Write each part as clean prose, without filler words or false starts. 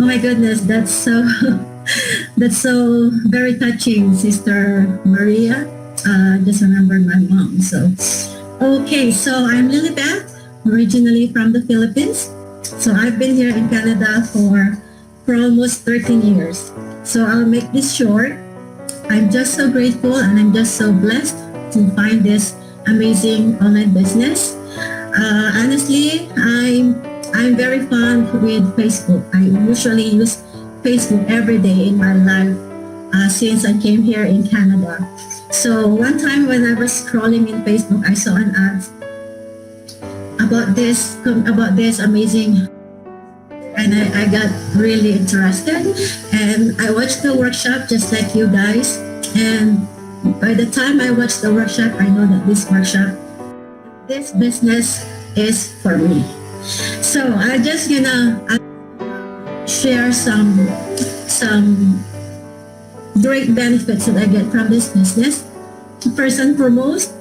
my goodness, that's so that's so very touching, Sister Maria. Just remember my mom. So, okay, so I'm Lilibeth, originally from the Philippines. So I've been here in Canada for almost 13 years. So I'll make this short. I'm just so grateful and I'm just so blessed to find this amazing online business. Honestly, I'm very fond with Facebook. I usually use Facebook every day in my life since I came here in Canada. So one time when I was scrolling in Facebook, I saw an ad about this amazing, and I got really interested, and I watched the workshop just like you guys. And by the time I watched the workshop, I know that this business is for me. So I just gonna share some great benefits that I get from this business. First and foremost,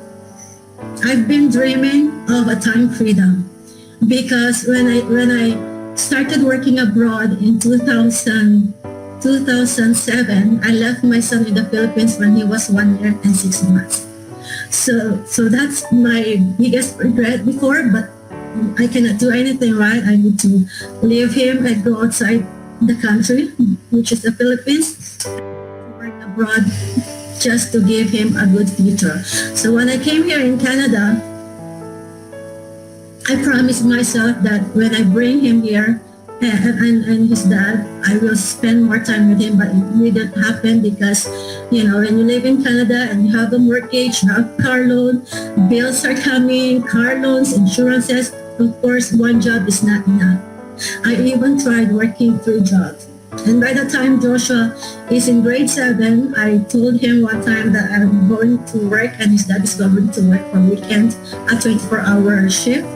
I've been dreaming of a time freedom, because when I started working abroad in 2007, I left my son in the Philippines when he was 1 year and 6 months. So that's my biggest regret before, but I cannot do anything, right? I need to leave him and go outside the country, which is the Philippines, work abroad just to give him a good future. So when I came here in Canada, I promised myself that when I bring him here and his dad, I will spend more time with him, but it didn't happen because, when you live in Canada and you have a mortgage, you have car loan, bills are coming, car loans, insurances, of course, one job is not enough. I even tried working 3 jobs. And by the time Joshua is in grade 7, I told him one time that I'm going to work and his dad is going to work for weekend, a 24-hour shift.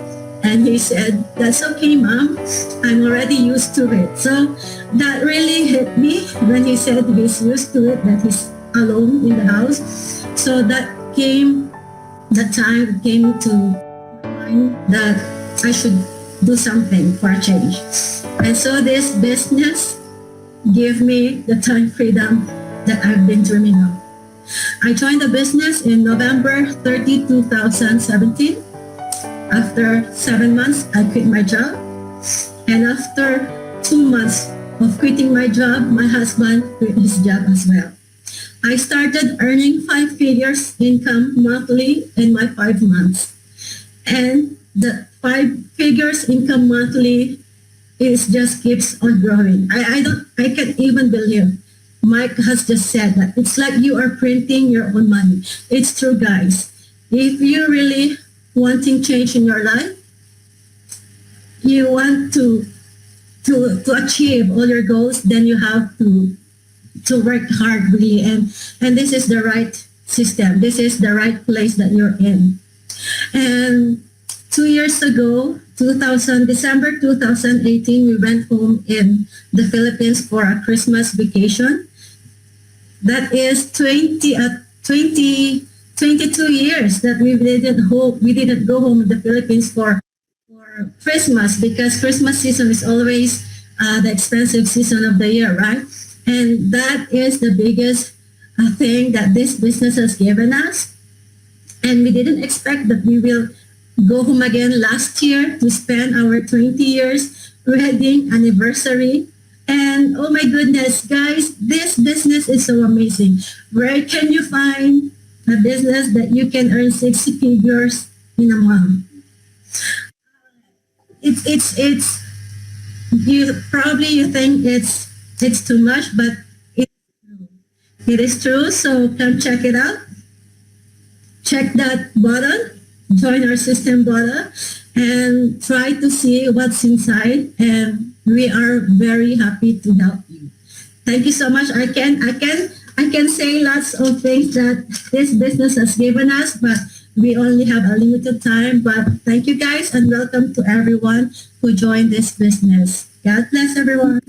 And he said, "That's okay, Mom. I'm already used to it." So that really hit me when he said he's used to it, that he's alone in the house. So the time came to mind that I should do something for a change. And so this business gave me the time freedom that I've been dreaming of. I joined the business in November 30, 2017. After 7 months, I quit my job. And after 2 months of quitting my job, my husband quit his job as well. I started earning 5 figures income monthly in my 5 months. And the 5 figures income monthly just keeps on growing. I can't even believe Mike has just said that. It's like you are printing your own money. It's true, guys. If you really wanting change in your life, you want to achieve all your goals, then you have to work hard really, and this is the right system. This is the right place that you're in. And 2 years ago, December 2018, we went home in the Philippines for a Christmas vacation. That is 22 years that we didn't go home in the Philippines for Christmas, because Christmas season is always the expensive season of the year, right? And that is the biggest thing that this business has given us. And we didn't expect that we will go home again last year to spend our 20 years wedding anniversary. And oh my goodness, guys, this business is so amazing. Where can you find a business that you can earn 60 figures in a month? It's you think it's too much, but it is true. So come check it out. Check that button, join our system button, and try to see what's inside. And we are very happy to help you. Thank you so much. I can say lots of things that this business has given us, but we only have a limited time. But thank you guys, and welcome to everyone who joined this business. God bless everyone.